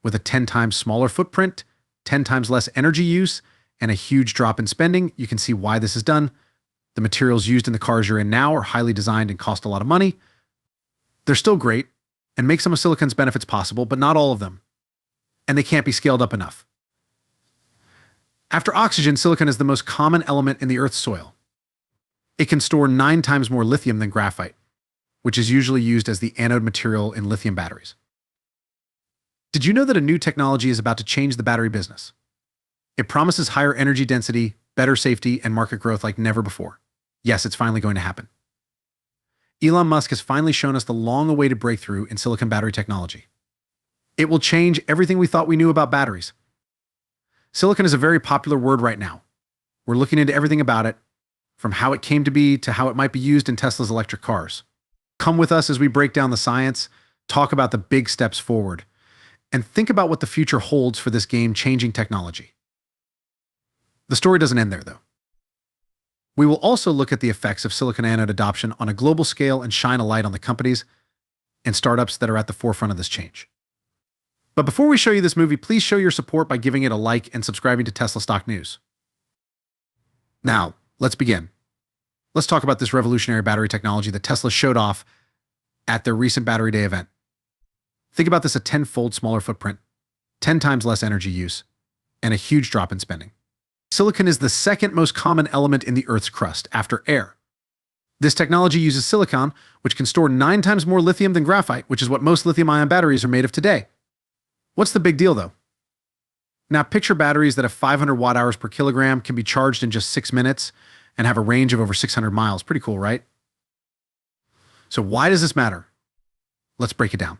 With a 10 times smaller footprint, 10 times less energy use, and a huge drop in spending, you can see why this is done. The materials used in the cars you're in now are highly designed and cost a lot of money. They're still great and make some of silicon's benefits possible, but not all of them. And they can't be scaled up enough. After oxygen, silicon is the most common element in the Earth's soil. It can store 9 times more lithium than graphite, which is usually used as the anode material in lithium batteries. Did you know that a new technology is about to change the battery business? It promises higher energy density, better safety, and market growth like never before. Yes, it's finally going to happen. Elon Musk has finally shown us the long-awaited breakthrough in silicon battery technology. It will change everything we thought we knew about batteries. Silicon is a very popular word right now. We're looking into everything about it, from how it came to be to how it might be used in Tesla's electric cars. Come with us as we break down the science, talk about the big steps forward, and think about what the future holds for this game-changing technology. The story doesn't end there, though. We will also look at the effects of silicon anode adoption on a global scale and shine a light on the companies and startups that are at the forefront of this change. But before we show you this movie, please show your support by giving it a like and subscribing to Tesla Stock News. Now, let's begin. Let's talk about this revolutionary battery technology that Tesla showed off at their recent Battery Day event. Think about this: a 10-fold smaller footprint, 10 times less energy use, and a huge drop in spending. Silicon is the second most common element in the Earth's crust, after air. This technology uses silicon, which can store 9 times more lithium than graphite, which is what most lithium-ion batteries are made of today. What's the big deal, though? Now, picture batteries that have 500 watt-hours per kilogram, can be charged in just 6 minutes, and have a range of over 600 miles. Pretty cool, right? So why does this matter? Let's break it down.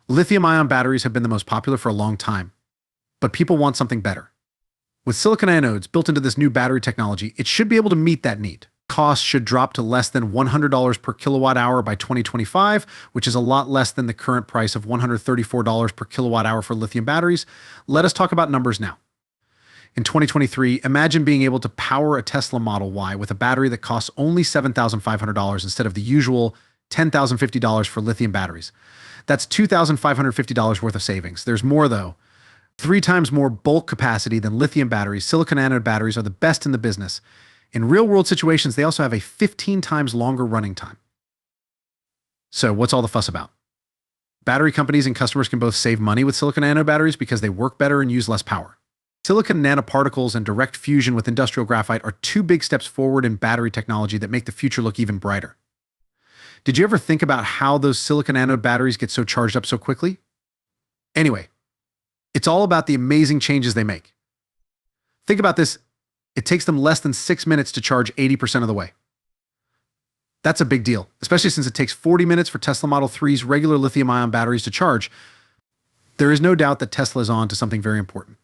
Lithium-ion batteries have been the most popular for a long time, but people want something better. With silicon anodes built into this new battery technology, it should be able to meet that need. Costs should drop to less than $100 per kilowatt hour by 2025, which is a lot less than the current price of $134 per kilowatt hour for lithium batteries. Let us talk about numbers now. In 2023, imagine being able to power a Tesla Model Y with a battery that costs only $7,500 instead of the usual $10,050 for lithium batteries. That's $2,550 worth of savings. There's more, though. 3 times more bulk capacity than lithium batteries, silicon anode batteries are the best in the business. In real-world situations, they also have a 15 times longer running time. So what's all the fuss about? Battery companies and customers can both save money with silicon anode batteries because they work better and use less power. Silicon nanoparticles and direct fusion with industrial graphite are 2 big steps forward in battery technology that make the future look even brighter. Did you ever think about how those silicon anode batteries get so charged up so quickly? Anyway, it's all about the amazing changes they make. Think about this. It takes them less than 6 minutes to charge 80% of the way. That's a big deal, especially since it takes 40 minutes for Tesla Model 3's regular lithium-ion batteries to charge. There is no doubt that Tesla is on to something very important.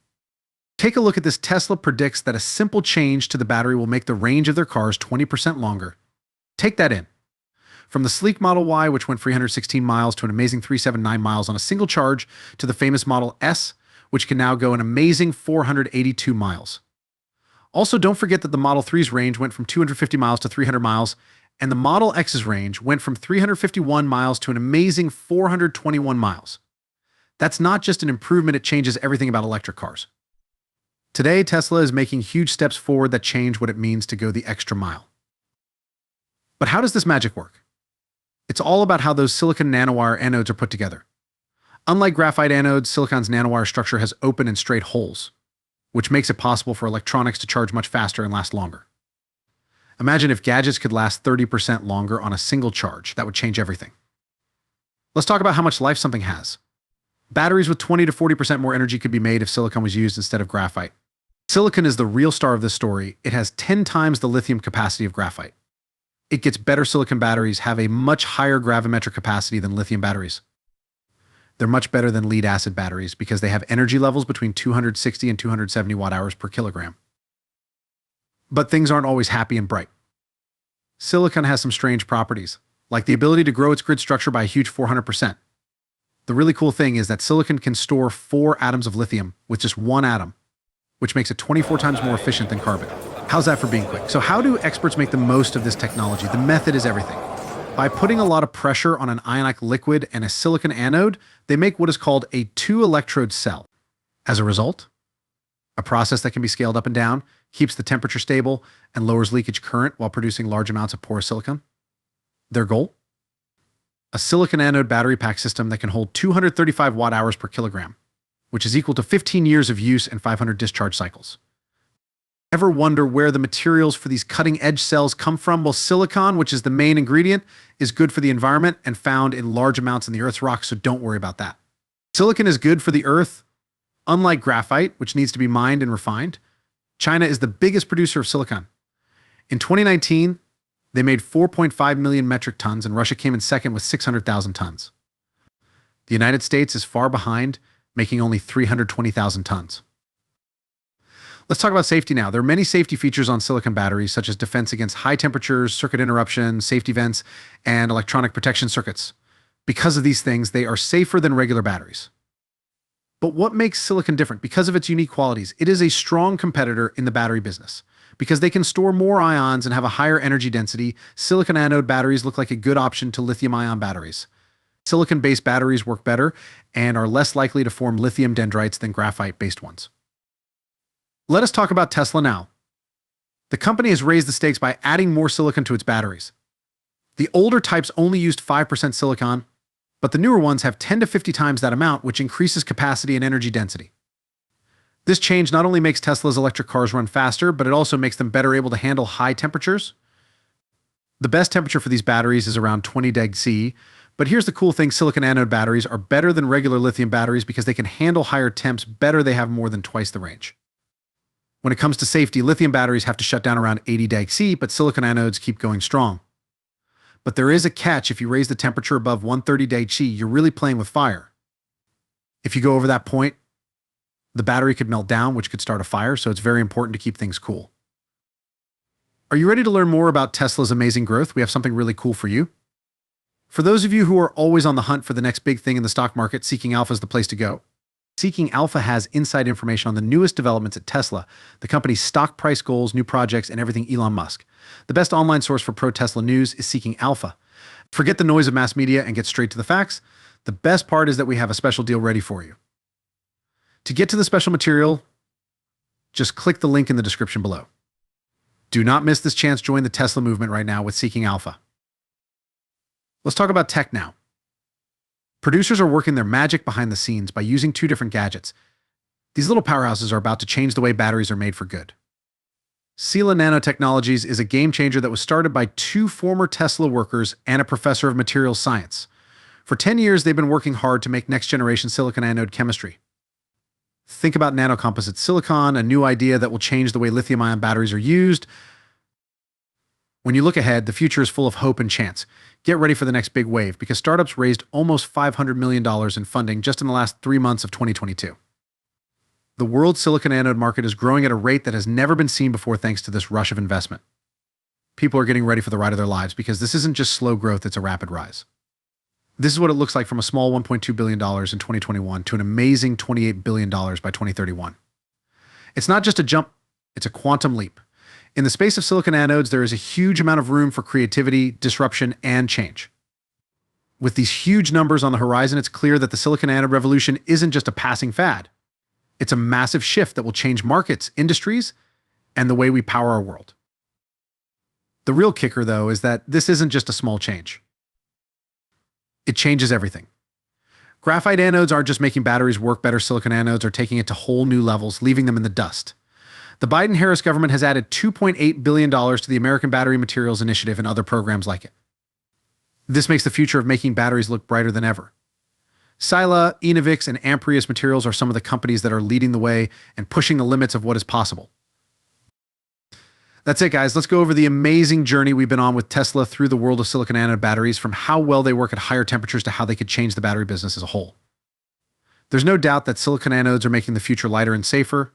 Take a look at this. Tesla predicts that a simple change to the battery will make the range of their cars 20% longer. Take that in. From the sleek Model Y, which went 316 miles, to an amazing 379 miles on a single charge, to the famous Model S, which can now go an amazing 482 miles. Also, don't forget that the Model 3's range went from 250 miles to 300 miles, and the Model X's range went from 351 miles to an amazing 421 miles. That's not just an improvement, it changes everything about electric cars. Today, Tesla is making huge steps forward that change what it means to go the extra mile. But how does this magic work? It's all about how those silicon nanowire anodes are put together. Unlike graphite anodes, silicon's nanowire structure has open and straight holes, which makes it possible for electronics to charge much faster and last longer. Imagine if gadgets could last 30% longer on a single charge. That would change everything. Let's talk about how much life something has. Batteries with 20 to 40% more energy could be made if silicon was used instead of graphite. Silicon is the real star of this story. It has 10 times the lithium capacity of graphite. It gets better. Silicon batteries have a much higher gravimetric capacity than lithium batteries. They're much better than lead-acid batteries because they have energy levels between 260 and 270 watt-hours per kilogram. But things aren't always happy and bright. Silicon has some strange properties, like the ability to grow its grid structure by a huge 400%. The really cool thing is that silicon can store 4 atoms of lithium with just 1 atom, which makes it 24 times more efficient than carbon. How's that for being quick? So how do experts make the most of this technology? The method is everything. By putting a lot of pressure on an ionic liquid and a silicon anode, they make what is called a two-electrode cell. As a result, a process that can be scaled up and down, keeps the temperature stable, and lowers leakage current while producing large amounts of porous silicon. Their goal? A silicon anode battery pack system that can hold 235 watt-hours per kilogram, which is equal to 15 years of use and 500 discharge cycles. Ever wonder where the materials for these cutting-edge cells come from? Well, silicon, which is the main ingredient, is good for the environment and found in large amounts in the Earth's rocks, so don't worry about that. Silicon is good for the Earth. Unlike graphite, which needs to be mined and refined, China is the biggest producer of silicon. In 2019, they made 4.5 million metric tons, and Russia came in second with 600,000 tons. The United States is far behind, making only 320,000 tons. Let's talk about safety now. There are many safety features on silicon batteries, such as defense against high temperatures, circuit interruption, safety vents, and electronic protection circuits. Because of these things, they are safer than regular batteries. But what makes silicon different? Because of its unique qualities, it is a strong competitor in the battery business. Because they can store more ions and have a higher energy density, silicon anode batteries look like a good option to lithium-ion batteries. Silicon-based batteries work better and are less likely to form lithium dendrites than graphite-based ones. Let us talk about Tesla now. The company has raised the stakes by adding more silicon to its batteries. The older types only used 5% silicon, but the newer ones have 10 to 50 times that amount, which increases capacity and energy density. This change not only makes Tesla's electric cars run faster, but it also makes them better able to handle high temperatures. The best temperature for these batteries is around 20 deg C, but here's the cool thing: silicon anode batteries are better than regular lithium batteries because they can handle higher temps better. They have more than twice the range. When it comes to safety, lithium batteries have to shut down around 80 deg C, but silicon anodes keep going strong. But there is a catch: if you raise the temperature above 130 deg C, you're really playing with fire. If you go over that point, the battery could melt down, which could start a fire, so it's very important to keep things cool. Are you ready to learn more about Tesla's amazing growth? We have something really cool for you. For those of you who are always on the hunt for the next big thing in the stock market, Seeking Alpha is the place to go. Seeking Alpha has inside information on the newest developments at Tesla, the company's stock price goals, new projects, and everything Elon Musk. The best online source for pro-Tesla news is Seeking Alpha. Forget the noise of mass media and get straight to the facts. The best part is that we have a special deal ready for you. To get to the special material, just click the link in the description below. Do not miss this chance. Join the Tesla movement right now with Seeking Alpha. Let's talk about tech now. Producers are working their magic behind the scenes by using two different gadgets. These little powerhouses are about to change the way batteries are made for good. Tsla Nanotechnologies is a game changer that was started by two former Tesla workers and a professor of materials science. For 10 years, they've been working hard to make next-generation silicon anode chemistry. Think about nanocomposite silicon, a new idea that will change the way lithium-ion batteries are used. When you look ahead, the future is full of hope and chance. Get ready for the next big wave, because startups raised almost $500 million in funding just in the last 3 months of 2022. The world's silicon anode market is growing at a rate that has never been seen before thanks to this rush of investment. People are getting ready for the ride of their lives because this isn't just slow growth, it's a rapid rise. This is what it looks like from a small $1.2 billion in 2021 to an amazing $28 billion by 2031. It's not just a jump, it's a quantum leap. In the space of silicon anodes, there is a huge amount of room for creativity, disruption, and change. With these huge numbers on the horizon, it's clear that the silicon anode revolution isn't just a passing fad. It's a massive shift that will change markets, industries, and the way we power our world. The real kicker, though, is that this isn't just a small change. It changes everything. Graphite anodes aren't just making batteries work better, silicon anodes are taking it to whole new levels, leaving them in the dust. The Biden-Harris government has added $2.8 billion to the American Battery Materials Initiative and other programs like it. This makes the future of making batteries look brighter than ever. tsla, Enovix, and Amprius Materials are some of the companies that are leading the way and pushing the limits of what is possible. That's it, guys. Let's go over the amazing journey we've been on with Tesla through the world of silicon anode batteries, from how well they work at higher temperatures to how they could change the battery business as a whole. There's no doubt that silicon anodes are making the future lighter and safer.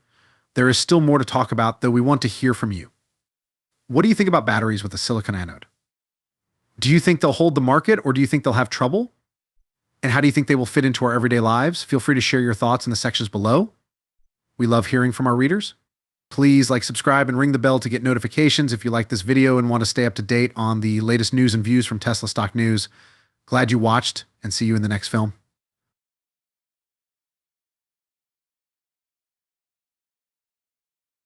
There is still more to talk about, though we want to hear from you. What do you think about batteries with a silicon anode? Do you think they'll hold the market, or do you think they'll have trouble? And how do you think they will fit into our everyday lives? Feel free to share your thoughts in the sections below. We love hearing from our readers. Please like, subscribe, and ring the bell to get notifications if you like this video and want to stay up to date on the latest news and views from Tesla stock news. Glad you watched, and see you in the next film.